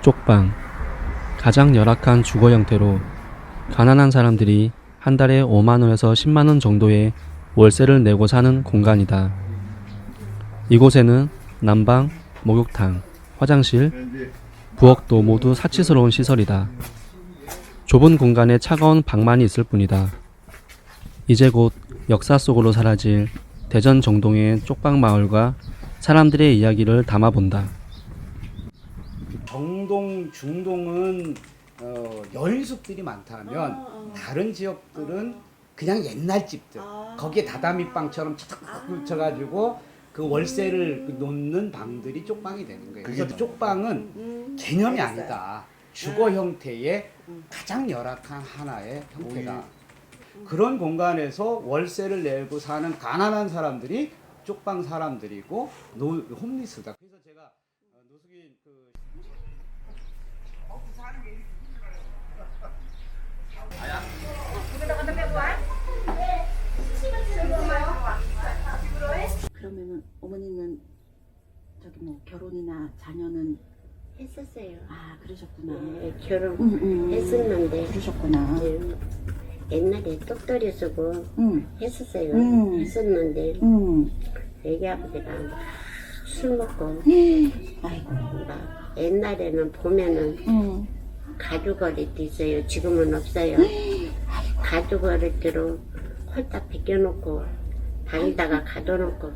쪽방, 가장 열악한 주거 형태로 가난한 사람들이 한 달에 5만원에서 10만원 정도의 월세를 내고 사는 공간이다. 이곳에는 난방, 목욕탕, 화장실, 부엌도 모두 사치스러운 시설이다. 좁은 공간에 차가운 방만이 있을 뿐이다. 이제 곧 역사 속으로 사라질 대전 정동의 쪽방 마을과 사람들의 이야기를 담아본다. 정동, 중동은 여인숙들이 많다면 다른 지역들은 그냥 옛날 집들 거기에 다다미방처럼 착착 붙여가지고 그 월세를 놓는 방들이 쪽방이 되는 거예요. 그래서 쪽방은 개념이 아니다. 주거 형태의 가장 열악한 하나의 형태다. 그런 공간에서 월세를 내고 사는 가난한 사람들이 쪽방 사람들이고 홈리스다. 그래서 제가 노숙인 그러면은 어머니는 저기 뭐 결혼이나 자녀는 했었어요. 아 그러셨구나. 네, 결혼했었는데 그러셨구나. 옛날에 똑돌이 쓰고 했었어요. 했었는데 애기 아버지가 술 먹고 아이고. 막 옛날에는 보면은 가죽 어리띠 있어요. 지금은 없어요. 가죽 어리띠로 홀딱 벗겨놓고 방에다가 가둬놓고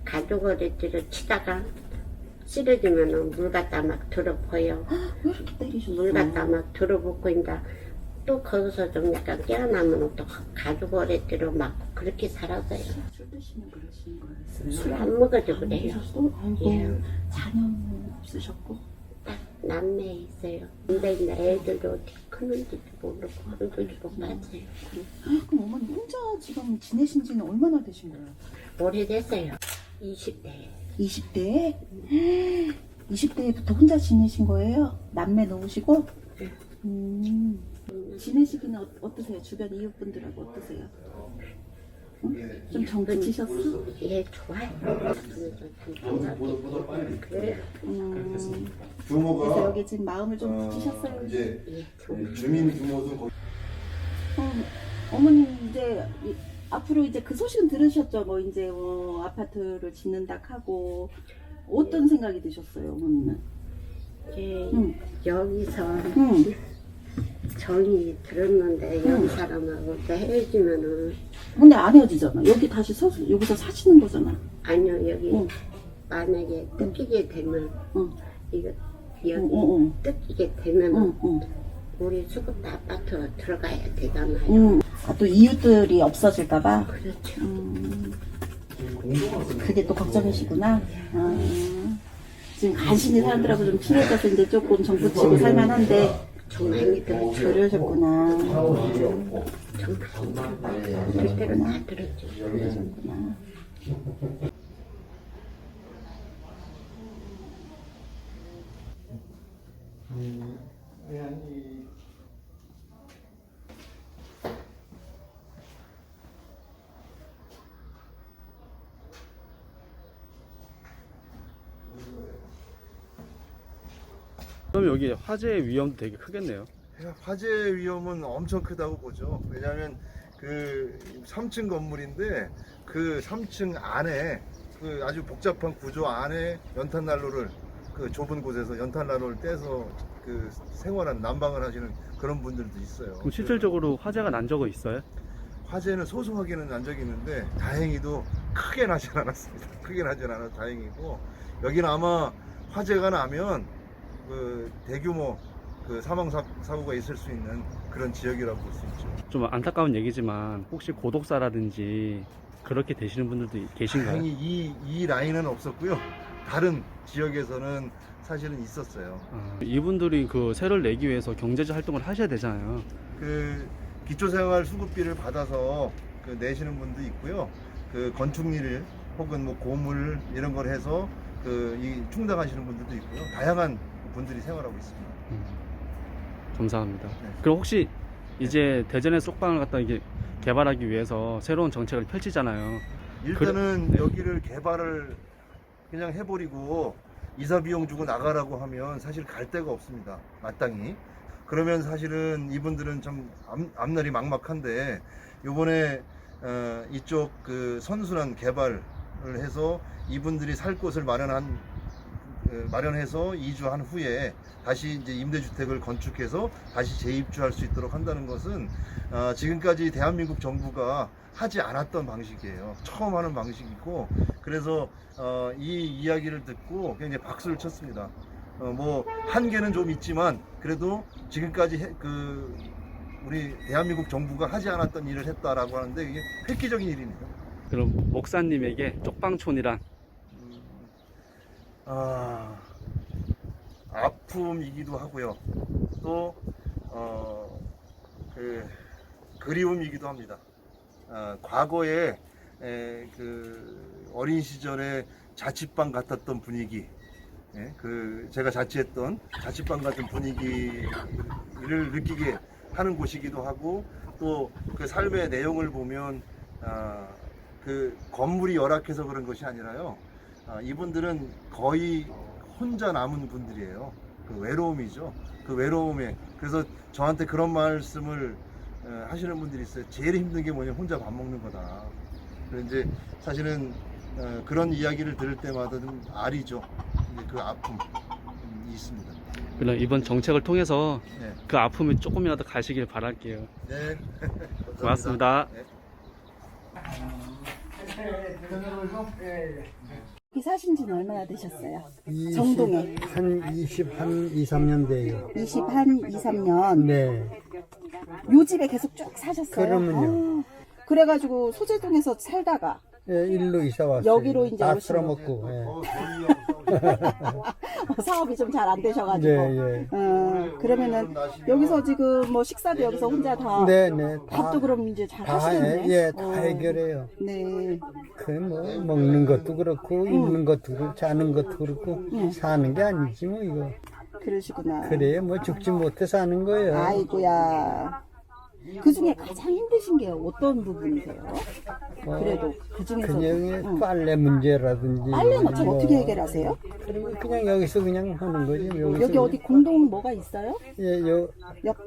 가죽 어리띠를 치다가 쓰러지면은 물 갖다 막 들어보여. 왜 이렇게 때리셨어? 물 갖다 막 들어붓고 이제 또 거기서 좀 약간 깨어나면 또 가죽 어리띠로 막 그렇게 살았어요. 술 드시면 그러시는 거였어요? 술 안 먹어도 그래요. 드셨어? 아이고. 예. 자녀는 없으셨고? 딱 남매 있어요. 근데 이제 애들도 어떻게 크는지도 모르고 얼굴도 못 봤어요. 그럼 어머니 혼자 지금 지내신 지는 얼마나 되신 거예요? 오래됐어요. 20대. 20대에? 20대부터 혼자 지내신 거예요? 남매 놓으시고? 지내시기는 어떠세요? 주변 이웃분들하고 어떠세요? 응? 좀 정붙이셨어? 예, 좋아요. 그래요. 그래서 여기 지금 마음을 좀 붙이셨어요? 이제 예, 주민 등록은 거기 어머니 이제 앞으로 이제 그 소식은 들으셨죠? 뭐 이제 아파트를 짓는다 하고 어떤 생각이 드셨어요, 어머니는? 이제 응. 여기서 응. 정이 들었는데 여기 사람하고 또 헤어지면은 근데 안 헤어지잖아. 여기 다시 여기서 사시는 거잖아. 아니요 여기 응. 만약에 뜯기게 되면 응. 이거 여기 응. 뜯기게 되면 응. 우리 수급도 아파트로 들어가야 되잖아요. 응. 아, 또 이웃들이 없어질까봐. 그렇죠. 그게 또 걱정이시구나. 지금 간신히 사람들하고 좀 친해져서 이제 조금 정붙이고 살만한데. 좀 많이 들었죠. 그러셨구나. 좀 그때로 다 들었죠. 그러셨구나. 그럼 여기 화재 위험도 되게 크겠네요. 화재 위험은 엄청 크다고 보죠. 왜냐하면 그 3층 건물인데 그 3층 안에 그 아주 복잡한 구조 안에 연탄난로를 그 좁은 곳에서 연탄난로를 떼서 그 생활한 난방을 하시는 그런 분들도 있어요. 그럼 실질적으로 화재가 난 적은 있어요? 화재는 소소하게는 난 적이 있는데 다행히도 크게 나진 않았습니다. 크게 나진 않아서 다행이고 여기는 아마 화재가 나면 그 대규모 그 사망 사고가 있을 수 있는 그런 지역이라고 볼 수 있죠. 좀 안타까운 얘기지만 혹시 고독사라든지 그렇게 되시는 분들도 계신가요? 다행히 이 라인은 없었고요. 다른 지역에서는 사실은 있었어요. 이분들이 그 세를 내기 위해서 경제적 활동을 하셔야 되잖아요. 그 기초생활 수급비를 받아서 그 내시는 분도 있고요. 그 건축일 혹은 뭐 고물 이런 걸 해서 그 이 충당하시는 분들도 있고요. 다양한 분들이 생활하고 있습니다. 감사합니다. 네. 그럼 혹시 이제 대전의 쪽방을 갖다 이게 개발하기 위해서 새로운 정책을 펼치잖아요. 일단은 네. 여기를 개발을 그냥 해버리고 이사 비용 주고 나가라고 하면 사실 갈 데가 없습니다. 마땅히. 그러면 사실은 이분들은 좀 앞날이 막막한데 요번에 이쪽 그 선순환 개발을 해서 이분들이 살 곳을 마련해서 이주한 후에 다시 이제 임대주택을 건축해서 다시 재입주할 수 있도록 한다는 것은 지금까지 대한민국 정부가 하지 않았던 방식이에요. 처음 하는 방식이고, 그래서 이 이야기를 듣고 굉장히 박수를 쳤습니다. 뭐 한계는 좀 있지만 그래도 지금까지 우리 대한민국 정부가 하지 않았던 일을 했다라고 하는데 이게 획기적인 일입니다. 그럼 목사님에게 쪽방촌이란? 아픔이기도 하고요. 또 그리움이기도 합니다. 과거에 그 어린 시절에 자취방 같았던 분위기, 제가 자취했던 자취방 같은 분위기를 느끼게 하는 곳이기도 하고, 또 그 삶의 내용을 보면 그 건물이 열악해서 그런 것이 아니라요. 이분들은 거의 혼자 남은 분들이에요. 그 외로움이죠. 그 외로움에, 그래서 저한테 그런 말씀을 하시는 분들이 있어요. 제일 힘든 게 뭐냐면 혼자 밥 먹는 거다. 그래서 이제 사실은 그런 이야기를 들을 때마다 좀 알이죠. 그 아픔이 있습니다. 그럼 이번 정책을 통해서 네. 그 아픔이 조금이라도 가시길 바랄게요. 네. 고맙습니다. 네. 여기 사신 지는 얼마나 되셨어요? 정동에. 한 23년 돼요. 2 3년. 네. 요 집에 계속 쭉 사셨어요? 그러면요. 그래가지고 소재동에서 살다가 예, 일로 이사 왔어요. 여기로 이제 다 오신 쓸어먹고. 예. 사업이 좀 잘 안 되셔가지고. 네, 예. 그러면은 여기서 지금 뭐 식사도 여기서 혼자 다. 네, 네. 밥도 그럼 이제 잘 다, 하시겠네. 예, 다 해결해요. 네. 그 뭐 먹는 것도 그렇고 입는 것도 그렇고 자는 것도 그렇고 사는 게 아니지 뭐 이거. 그러시구나. 그래야 뭐 죽지 못해 사는 거예요. 아이고야. 그 중에 가장 힘드신 게 어떤 부분이세요? 그래도 그 중에서. 그냥 빨래 문제라든지. 빨래는 어차피 뭐, 어떻게 해결하세요? 그냥 여기서 그냥 하는 거지. 여기서 여기 어디 공동 뭐가 있어요? 예, 옆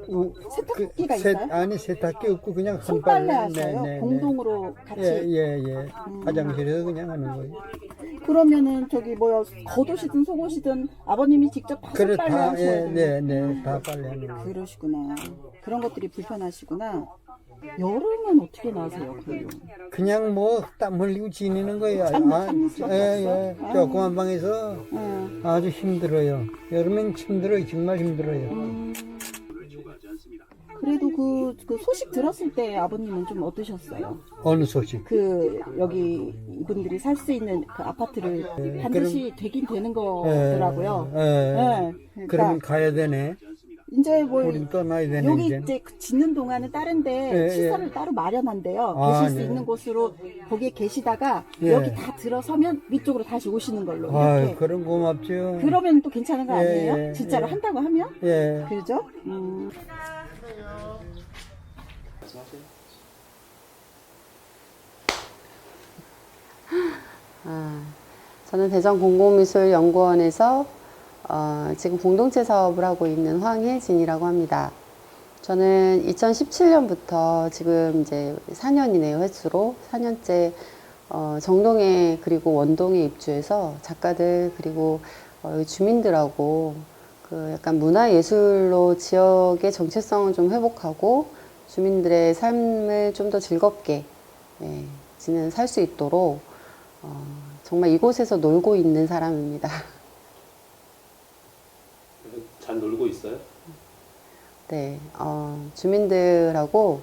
세탁기가 그 있어요? 아니 세탁기 없고 그냥 손빨래 손빨래. 하셔요? 네, 네, 공동으로 같이. 예. 화장실에서 그냥 하는 거예요. 그러면은 저기 뭐야 겉옷이든 속옷이든 아버님이 직접 다 그래 손빨래 다 하셔야 돼요. 다 빨래하는 거예요. 그러시구나. 그런 것들이 불편하시구나. 여름은 어떻게 나세요? 그냥 뭐 땀 흘리고 지내는 거예요. 참을 수밖에 예. 없어? 조그만 방에서 응. 아주 힘들어요. 여름엔 힘들어요. 정말 힘들어요. 그래도 그 소식 들었을 때 아버님은 좀 어떠셨어요? 어느 소식? 그 여기 이분들이 살 수 있는 그 아파트를 반드시 되긴 되는 거더라고요. 네. 그럼 그러니까 가야 되네. 이제 뭐 우린 떠나야 되네. 여기 이제. 이제 짓는 동안은 다른데 예, 시설을 따로 마련한대요. 아, 계실 수 네. 있는 곳으로 거기에 계시다가 예. 여기 다 들어서면 위쪽으로 다시 오시는 걸로 아유, 이렇게. 그럼 고맙죠. 그러면 또 괜찮은 거 예, 아니에요? 예, 진짜로 예. 한다고 하면? 예. 그죠? 저는 대전공공미술연구원에서 지금 공동체 사업을 하고 있는 황혜진이라고 합니다. 저는 2017년부터 지금 이제 4년이네요, 횟수로. 4년째 정동에 그리고 원동에 입주해서 작가들 그리고 주민들하고 그 약간 문화예술로 지역의 정체성을 좀 회복하고 주민들의 삶을 좀 더 즐겁게 살 수 있도록 정말 이곳에서 놀고 있는 사람입니다. 잘 놀고 있어요? 네, 주민들하고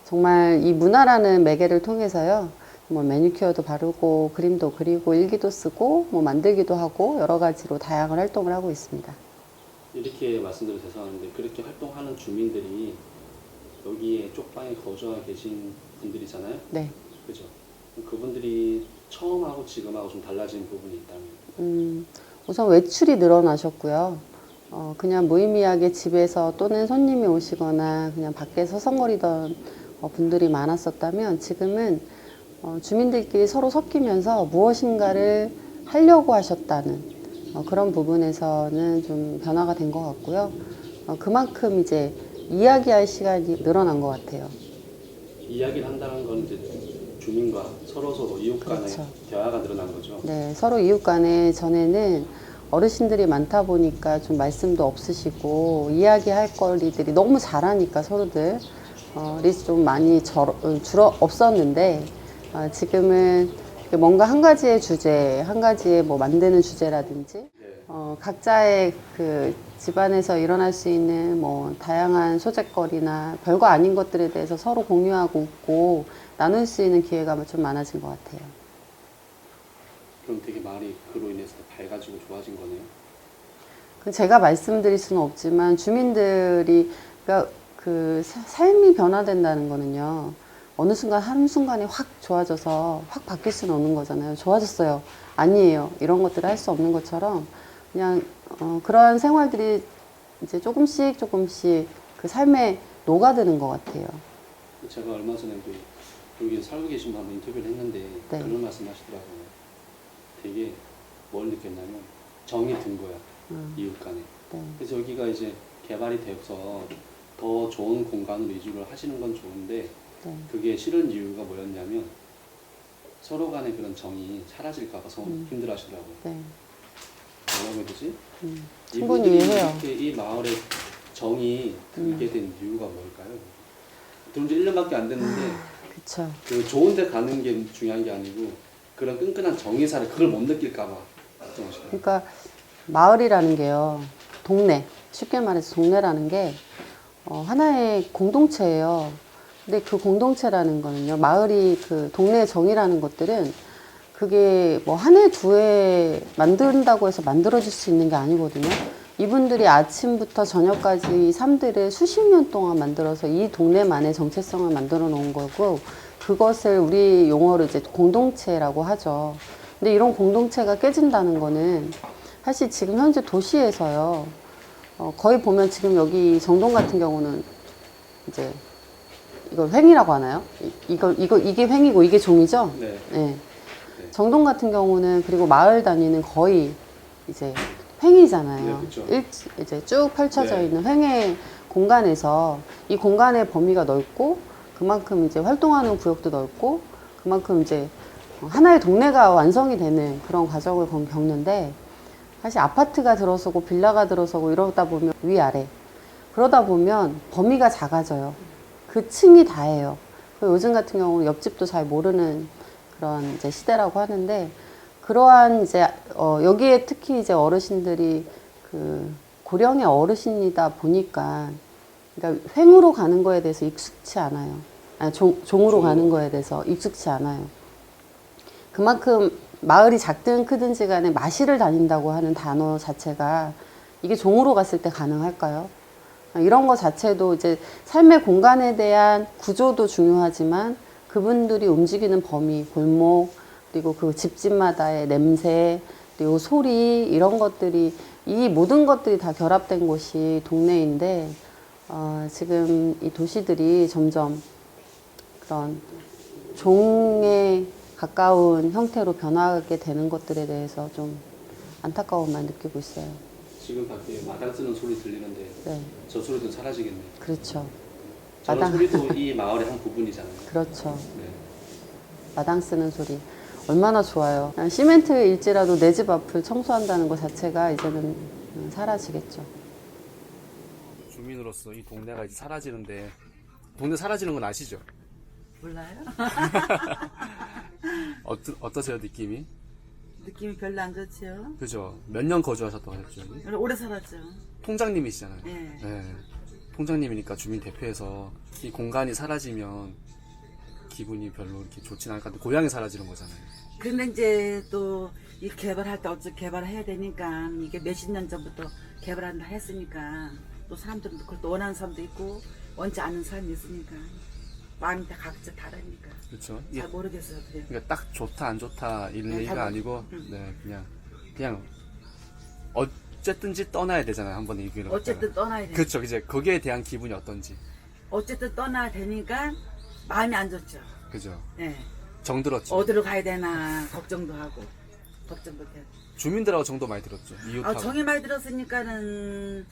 정말 이 문화라는 매개를 통해서요, 뭐 매니큐어도 바르고 그림도 그리고 일기도 쓰고 뭐 만들기도 하고 여러 가지로 다양한 활동을 하고 있습니다. 이렇게 말씀드려서 죄송한데 그렇게 활동하는 주민들이 여기에 쪽방에 거주하고 계신 분들이잖아요. 네. 그죠? 그분들이 처음하고 지금하고 좀 달라진 부분이 있다면? 우선 외출이 늘어나셨고요. 그냥 무의미하게 집에서 또는 손님이 오시거나 그냥 밖에 서성거리던 분들이 많았었다면 지금은 주민들끼리 서로 섞이면서 무엇인가를 하려고 하셨다는 그런 부분에서는 좀 변화가 된 것 같고요. 그만큼 이제 이야기할 시간이 늘어난 것 같아요. 이야기를 한다는 건 이제 주민과 서로 이웃 간의 그렇죠. 대화가 늘어난 거죠. 네, 서로 이웃 간에 전에는 어르신들이 많다 보니까 좀 말씀도 없으시고 이야기할 거리들이 너무 잘하니까 서로들 좀 많이 없었는데 지금은 뭔가 한 가지의 주제, 한 가지의 뭐 만드는 주제라든지 각자의 그 집안에서 일어날 수 있는 뭐 다양한 소재거리나 별거 아닌 것들에 대해서 서로 공유하고 웃고 나눌 수 있는 기회가 좀 많아진 것 같아요. 그럼 되게 마을이 그로 인해서 밝아지고 좋아진 거네요. 제가 말씀드릴 수는 없지만 주민들이 그러니까 그 삶이 변화된다는 거는요. 어느 순간 한순간에 확 좋아져서 확 바뀔 수는 없는 거잖아요. 좋아졌어요. 아니에요. 이런 것들을 할 수 없는 것처럼 그냥 그러한 생활들이 이제 조금씩 그 삶에 녹아드는 것 같아요. 제가 얼마 전에도 여기 살고 계신 분 한번 인터뷰를 했는데 네. 그런 말씀 하시더라고요. 되게 뭘 느꼈냐면 정이 든 거야. 이웃 간에. 네. 그래서 여기가 이제 개발이 되어서 더 좋은 공간으로 이주를 하시는 건 좋은데 네. 그게 싫은 이유가 뭐였냐면 서로 간의 그런 정이 사라질까 봐서 힘들어 하시더라고요. 네. 뭐라고 해야 되지? 충분히 이분들이 이해해요. 이렇게 이 마을에 정이 들게 된 이유가 뭘까요? 들은 지 1년밖에 안 됐는데 그쵸. 그 좋은 데 가는 게 중요한 게 아니고 그런 끈끈한 정의사를 그걸 못 느낄까 봐 걱정하시더라고요. 그러니까 마을이라는 게요. 동네. 쉽게 말해서 동네라는 게 하나의 공동체예요. 근데 그 공동체라는 거는요. 마을이 그 동네의 정의라는 것들은 그게 뭐 한 해, 두 해 만든다고 해서 만들어질 수 있는 게 아니거든요. 이분들이 아침부터 저녁까지 이 삶들을 수십 년 동안 만들어서 이 동네만의 정체성을 만들어 놓은 거고 그것을 우리 용어로 이제 공동체라고 하죠. 근데 이런 공동체가 깨진다는 거는 사실 지금 현재 도시에서요. 거의 보면 지금 여기 정동 같은 경우는 이제 이걸 횡이라고 하나요? 이게 횡이고 이게 종이죠? 네. 네. 정동 같은 경우는 그리고 마을 단위는 거의 이제 횡이잖아요. 네, 그쵸. 이제 쭉 펼쳐져 네. 있는 횡의 공간에서 이 공간의 범위가 넓고 그만큼 이제 활동하는 구역도 넓고 그만큼 이제 하나의 동네가 완성이 되는 그런 과정을 겪는데 사실 아파트가 들어서고 빌라가 들어서고 이러다 보면 위아래 그러다 보면 범위가 작아져요. 그 층이 다예요. 요즘 같은 경우는 옆집도 잘 모르는 그런 이제 시대라고 하는데 그러한 이제 여기에 특히 이제 어르신들이 그 고령의 어르신이다 보니까 그러니까 횡으로 가는 거에 대해서 익숙치 않아요. 아니, 종으로 가는 거에 대해서 익숙치 않아요. 그만큼 마을이 작든 크든지 간에 마실을 다닌다고 하는 단어 자체가 이게 종으로 갔을 때 가능할까요? 이런 거 자체도 이제 삶의 공간에 대한 구조도 중요하지만 그분들이 움직이는 범위, 골목, 그리고 그 집집마다의 냄새, 그리고 소리 이런 것들이 이 모든 것들이 다 결합된 곳이 동네인데 지금 이 도시들이 점점 그런 종에 가까운 형태로 변하게 되는 것들에 대해서 좀 안타까움만 느끼고 있어요. 지금 밖에 마당 쓰는 소리 들리는데 네, 저 소리도 사라지겠네요. 그렇죠. 저런 마당. 소리도 이 마을의 한 부분이잖아요. 그렇죠. 네. 마당 쓰는 소리 얼마나 좋아요. 시멘트일지라도 내 집 앞을 청소한다는 것 자체가 이제는 사라지겠죠. 주민으로서 이 동네가 이제 사라지는데 동네 사라지는 건 아시죠? 몰라요? 어떠세요 느낌이? 느낌이 별로 안 좋죠. 그죠? 몇 년 거주하셨다고 하셨죠? 여기? 오래 살았죠. 통장님이시잖아요. 네. 네. 통장님이니까 주민 대표에서 이 공간이 사라지면 기분이 별로 이렇게 좋진 않을 것 같은데 고향이 사라지는 거잖아요. 근데 이제 또 이 개발할 때 어차피 개발을 해야 되니까 이게 몇십 년 전부터 개발한다 했으니까 또 사람들은 그걸 또 원하는 사람도 있고 원치 않는 사람이 있으니까 마음이 다 각자 다르니까 그렇죠. 잘 모르겠어요. 그래요. 그러니까 딱 좋다 안 좋다 이런 네, 얘기가 잘 아니고 네 그냥 어쨌든지 떠나야 되잖아요. 한번 얘기를 어쨌든 떠나야 돼. 그렇죠. 이제 거기에 대한 기분이 어떤지 어쨌든 떠나야 되니까 마음이 안 좋죠. 그죠. 네. 정들었죠. 어디로 가야 되나 걱정도 하고 걱정도 돼. 주민들하고 정도 많이 들었죠. 이웃하고. 정이 많이 들었으니까는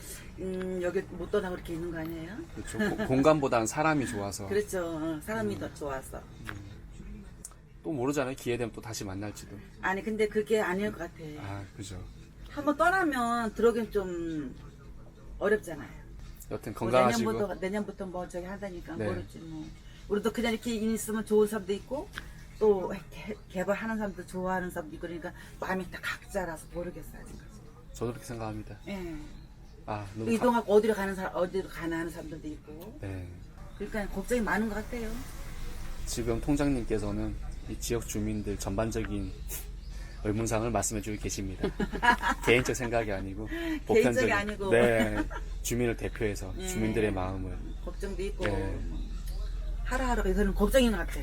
여기 못 떠나고 이렇게 있는 거 아니에요? 그렇죠. 공간보다는 사람이 좋아서. 그렇죠. 사람이 더 좋아서. 또 모르잖아요. 기회 되면 또 다시 만날지도. 아니 근데 그게 아닐 것 같아. 아, 그죠. 한번 떠나면 들어오긴 좀 어렵잖아요. 여튼 뭐 건강하시고. 내년부터 뭐 저기 한다니까 네. 모르지 뭐. 우리도 그냥 이렇게 있으면 좋은 사람도 있고 또 개발하는 사람도 좋아하는 사람도 있고 그러니까 마음이 다 각자라서 모르겠어요 아직까지. 저도 그렇게 생각합니다. 예. 아, 너무 이동하고 어디로 가나 하는 사람들도 있고. 네. 그러니까 걱정이 많은 것 같아요. 지금 통장님께서는 이 지역 주민들 전반적인 의문상을 말씀해주고 계십니다. 개인적 생각이 아니고 보편적인. 아니고. 네. 주민을 대표해서 네. 주민들의 마음을. 걱정도 있고 네. 하루하루가 저는 걱정인 것 같아.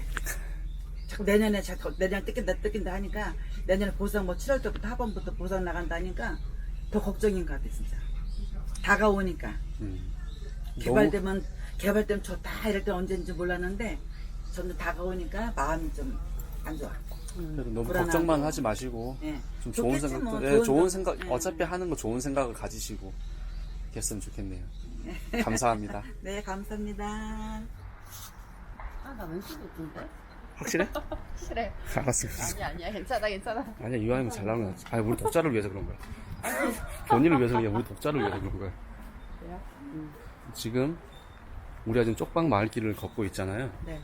자꾸 내년에 내년 뜯긴다 하니까 내년에 보상 뭐 7월 때부터 하반부터 보상 나간다 하니까 더 걱정인 것 같아 진짜. 다가오니까 개발되면 좋다 이럴 때 언제인지 몰랐는데 점점 다가오니까 마음이 좀 안 좋아. 그래도 너무 불안하고. 걱정만 하지 마시고 예. 좀 좋은 좋겠지, 생각도, 뭐. 예, 좋은 생각. 생각, 예. 어차피 하는 거 좋은 생각을 가지시고 했으면 좋겠네요. 감사합니다. 네 감사합니다. 아, 나 왼쪽이 있던데? 확실해? 그래. 알았습니다. 아니야. 괜찮아. 아니야, 이왕이면 잘 나오면. 아니, 우리 독자를 위해서 그런 거야. 본인을 위해서 그냥 우리 독자를 위해서 그런 거야. 그래요? 지금 우리가 지금 쪽방 마을길을 걷고 있잖아요. 네.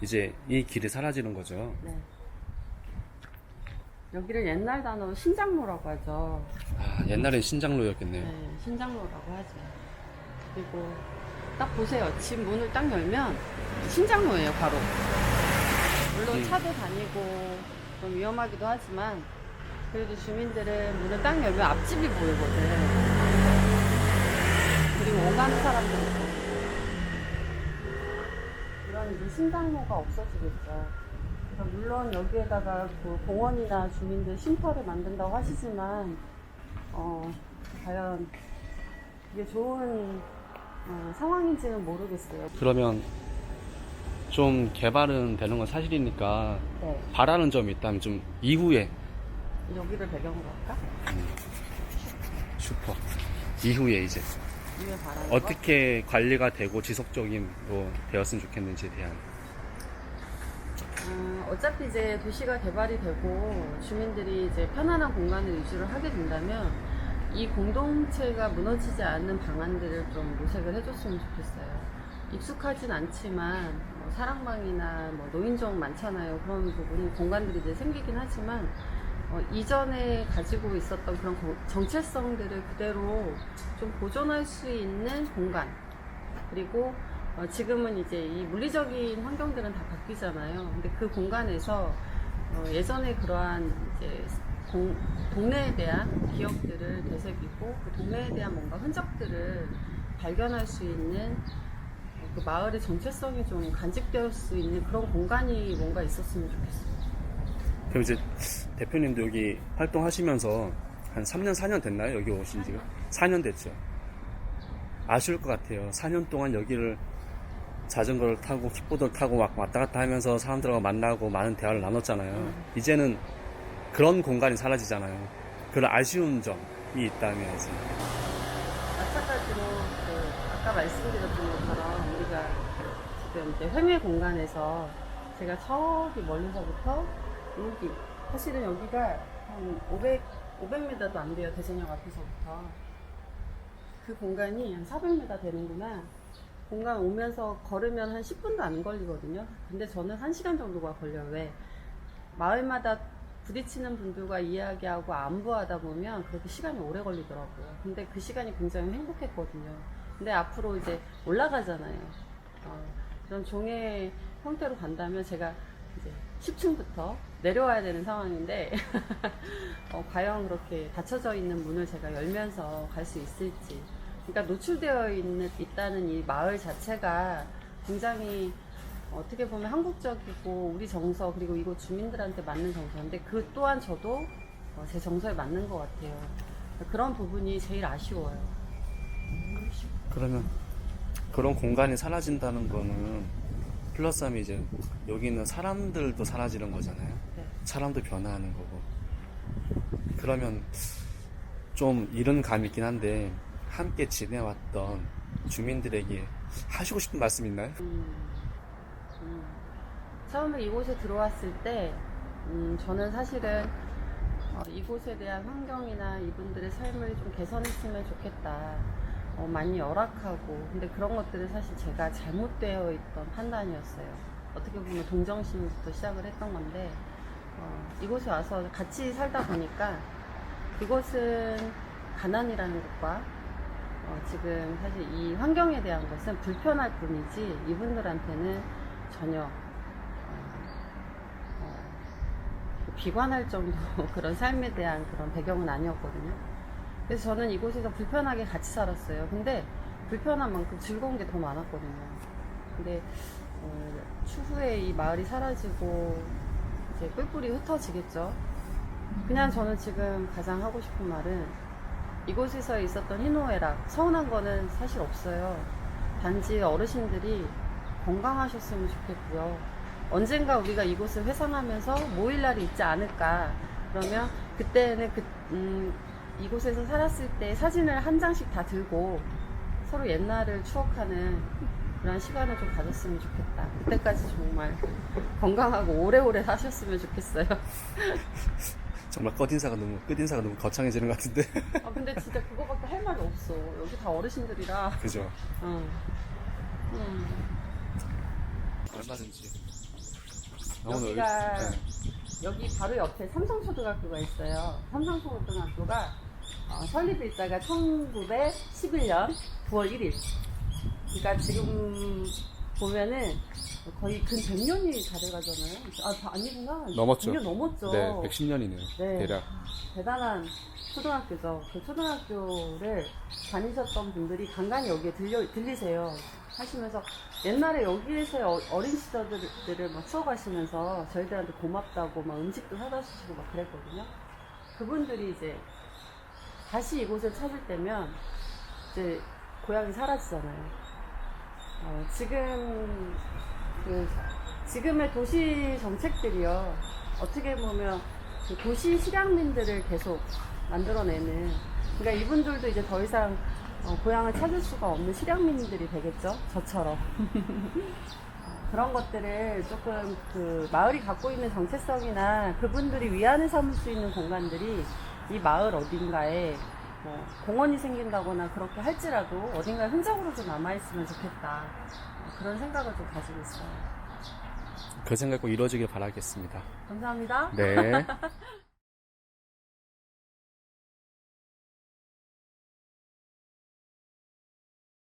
이제 이 길이 사라지는 거죠. 네. 여기를 옛날 단어로 신장로라고 하죠. 아, 옛날엔 신장로였겠네요. 네, 신장로라고 하죠. 그리고 딱 보세요. 집 문을 딱 열면 신장로예요, 바로. 물론 차도 다니고 좀 위험하기도 하지만 그래도 주민들은 문을 딱 열면 앞집이 보이거든. 그리고 오가는 사람들이 있고. 이런 이제 신장로가 없어지겠죠. 그러니까 물론 여기에다가 그 공원이나 주민들 쉼터를 만든다고 하시지만 과연 이게 좋은 상황인지는 모르겠어요. 그러면 좀 개발은 되는 건 사실이니까 네, 바라는 점이 있다면 좀 이후에 여기를 배경으로 할까? 슈퍼 이후에 이제 위에 바라는 거? 어떻게 관리가 되고 지속적으로 되었으면 좋겠는지에 대한 어차피 이제 도시가 개발이 되고 주민들이 이제 편안한 공간을 유지를 하게 된다면 이 공동체가 무너지지 않는 방안들을 좀 모색을 해줬으면 좋겠어요. 익숙하진 않지만 뭐 사랑방이나 뭐 노인정 많잖아요. 그런 부분이 공간들이 이제 생기긴 하지만 이전에 가지고 있었던 그런 정체성들을 그대로 좀 보존할 수 있는 공간, 그리고 지금은 이제 이 물리적인 환경들은 다 바뀌잖아요. 근데 그 공간에서 예전에 그러한 이제 동네에 대한 기억들을 되새기고 그 동네에 대한 뭔가 흔적들을 발견할 수 있는 그 마을의 정체성이 좀 간직될 수 있는 그런 공간이 뭔가 있었으면 좋겠어요. 그럼 이제 대표님도 여기 활동하시면서 한 3년, 4년 됐나요? 여기 오신 지가? 4년 됐죠. 아쉬울 것 같아요. 4년 동안 여기를 자전거를 타고 킥보드를 타고 막 왔다 갔다 하면서 사람들하고 만나고 많은 대화를 나눴잖아요. 이제는 그런 공간이 사라지잖아요. 그런 아쉬운 점이 있다면 이제 마찬가지로 아까 말씀드렸던 것처럼 우리가 지금 이제 회매 공간에서 제가 저기 멀리서부터 여기 사실은 여기가 한 500m도 안 돼요. 대전역 앞에서부터 그 공간이 한 400m 되는구나. 공간 오면서 걸으면 한 10분도 안 걸리거든요. 근데 저는 1시간 정도가 걸려요. 왜? 마을마다 부딪히는 분들과 이야기하고 안부하다 보면 그렇게 시간이 오래 걸리더라고요. 근데 그 시간이 굉장히 행복했거든요. 근데 앞으로 이제 올라가잖아요. 이런 종의 형태로 간다면 제가 이제 10층부터 내려와야 되는 상황인데 과연 그렇게 닫혀져 있는 문을 제가 열면서 갈 수 있을지. 그러니까 노출되어 있다는 이 마을 자체가 굉장히 어떻게 보면 한국적이고 우리 정서 그리고 이곳 주민들한테 맞는 정서인데 그 또한 저도 제 정서에 맞는 것 같아요. 그런 부분이 제일 아쉬워요. 그러면 그런 공간이 사라진다는 거는 플러스하면 이제 여기 있는 사람들도 사라지는 거잖아요. 네. 사람도 변화하는 거고 그러면 좀 이런 감이 있긴 한데 함께 지내왔던 주민들에게 하시고 싶은 말씀 있나요? 처음에 이곳에 들어왔을 때 저는 사실은 이곳에 대한 환경이나 이분들의 삶을 좀 개선했으면 좋겠다. 많이 열악하고 근데 그런 것들은 사실 제가 잘못되어 있던 판단이었어요. 어떻게 보면 동정심부터 시작을 했던 건데 이곳에 와서 같이 살다 보니까 이곳은 가난이라는 것과 지금 사실 이 환경에 대한 것은 불편할 뿐이지 이분들한테는 전혀 비관할 정도 그런 삶에 대한 그런 배경은 아니었거든요. 그래서 저는 이곳에서 불편하게 같이 살았어요. 근데 불편한 만큼 즐거운 게 더 많았거든요. 근데 추후에 이 마을이 사라지고 이제 뿔뿔이 흩어지겠죠. 그냥 저는 지금 가장 하고 싶은 말은 이곳에서 있었던 희노애락, 서운한 거는 사실 없어요. 단지 어르신들이 건강하셨으면 좋겠고요. 언젠가 우리가 이곳을 회상하면서 모일 날이 있지 않을까. 그러면 그때는 이곳에서 살았을 때 사진을 한 장씩 다 들고 서로 옛날을 추억하는 그런 시간을 좀 가졌으면 좋겠다. 그때까지 정말 건강하고 오래오래 사셨으면 좋겠어요. 정말 끝인사가 너무 거창해지는 것 같은데. 근데 진짜 그거밖에 할 말이 없어. 여기 다 어르신들이라. 그죠? 응. 얼마든지. 여기가 여기 바로 옆에 삼성초등학교가 있어요. 삼성초등학교가 설립일자가 1911년 9월 1일. 그러니까 지금 보면은 거의 근 100년이 다 돼가잖아요. 아니구나. 넘었죠. 100년 넘었죠. 네, 110년이네요. 네. 대략. 대단한 초등학교죠. 그 초등학교를 다니셨던 분들이 간간히 여기에 들리세요. 하시면서 옛날에 여기에서의 어린 시절들을 막 추억하시면서 저희들한테 고맙다고 막 음식도 사다 주시고 막 그랬거든요. 그분들이 이제 다시 이곳을 찾을 때면 이제 고향이 사라지잖아요. 지금의 도시 정책들이요. 어떻게 보면 그 도시 실향민들을 계속 만들어내는, 그러니까 이분들도 이제 더 이상 고향을 찾을 수가 없는 실향민들이 되겠죠. 저처럼. 그런 것들을 조금 그 마을이 갖고 있는 정체성이나 그분들이 위안을 삼을 수 있는 공간들이 이 마을 어딘가에 공원이 생긴다거나 그렇게 할지라도 어딘가에 흔적으로 좀 남아있으면 좋겠다. 그런 생각을 좀 가지고 있어요. 그 생각 꼭 이루어지길 바라겠습니다. 감사합니다. 네.